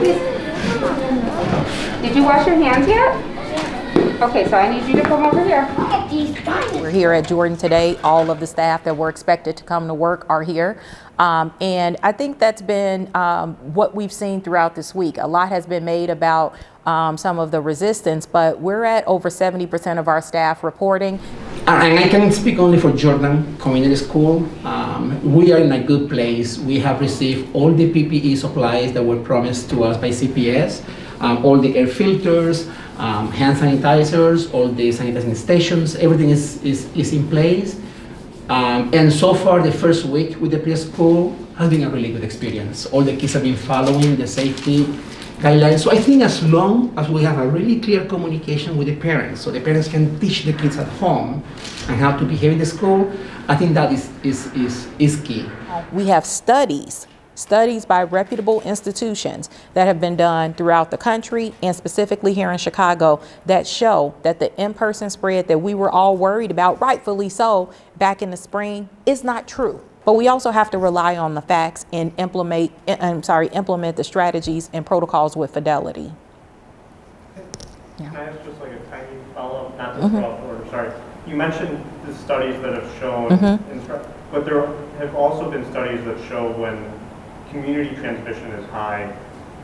please. Did you wash your hands yet? Okay, so I need you to come over here. We're here at Jordan today. All of the staff that were expected to come to work are here. And I think that's been what we've seen throughout this week. A lot has been made about some of the resistance, but we're at over 70% of our staff reporting. And I can speak only for Jordan Community School. We are in a good place. We have received all the PPE supplies that were promised to us by CPS, all the air filters, hand sanitizers, all the sanitizing stations, everything is in place. And so far, the first week with the preschool has been a really good experience. All the kids have been following the safety guidelines. So I think as long as we have a really clear communication with the parents, so the parents can teach the kids at home and how to behave in the school, I think that is key. We have studies by reputable institutions that have been done throughout the country and specifically here in Chicago that show that the in-person spread that we were all worried about, rightfully so, back in the spring is not true. But we also have to rely on the facts and implement the strategies and protocols with fidelity. Yeah. Can I ask just like a tiny follow-up, not to throw off order, sorry. You mentioned the studies that have shown, but there have also been studies that show when community transmission is high,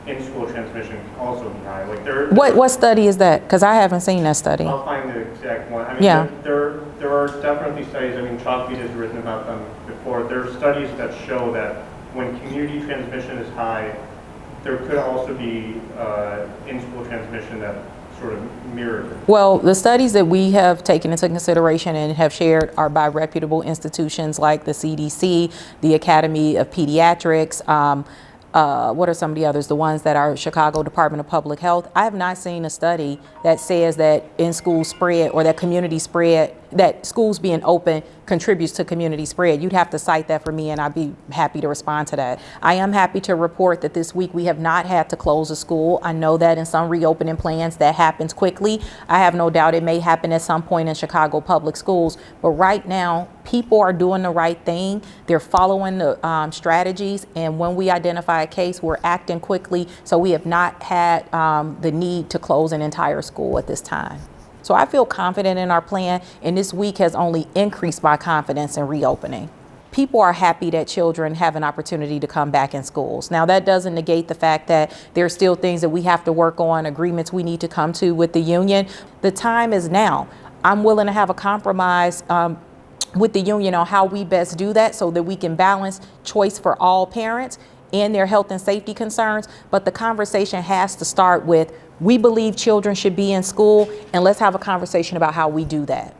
in-school transmission can also be high. Like what study is that? Because I haven't seen that study. I'll find the exact one. I mean, there are definitely studies. I mean, Chalkbeat has written about them before. There are studies that show that when community transmission is high, there could also be in-school transmission that sort of mirrored it. Well, the studies that we have taken into consideration and have shared are by reputable institutions like the CDC, the Academy of Pediatrics. What are some of the others? The ones that are Chicago Department of Public Health. I have not seen a study that says that in-school spread or that community spread, that schools being open contributes to community spread. You'd have to cite that for me and I'd be happy to respond to that. I am happy to report that this week we have not had to close a school. I know that in some reopening plans that happens quickly. I have no doubt it may happen at some point in Chicago public schools, but right now people are doing the right thing. They're following the strategies, and when we identify a case, we're acting quickly. So we have not had the need to close an entire school at this time. So I feel confident in our plan, and this week has only increased my confidence in reopening. People are happy that children have an opportunity to come back in schools. Now, that doesn't negate the fact that there are still things that we have to work on, agreements we need to come to with the union. The time is now. I'm willing to have a compromise with the union on how we best do that so that we can balance choice for all parents and their health and safety concerns. But the conversation has to start with, we believe children should be in school, and let's have a conversation about how we do that.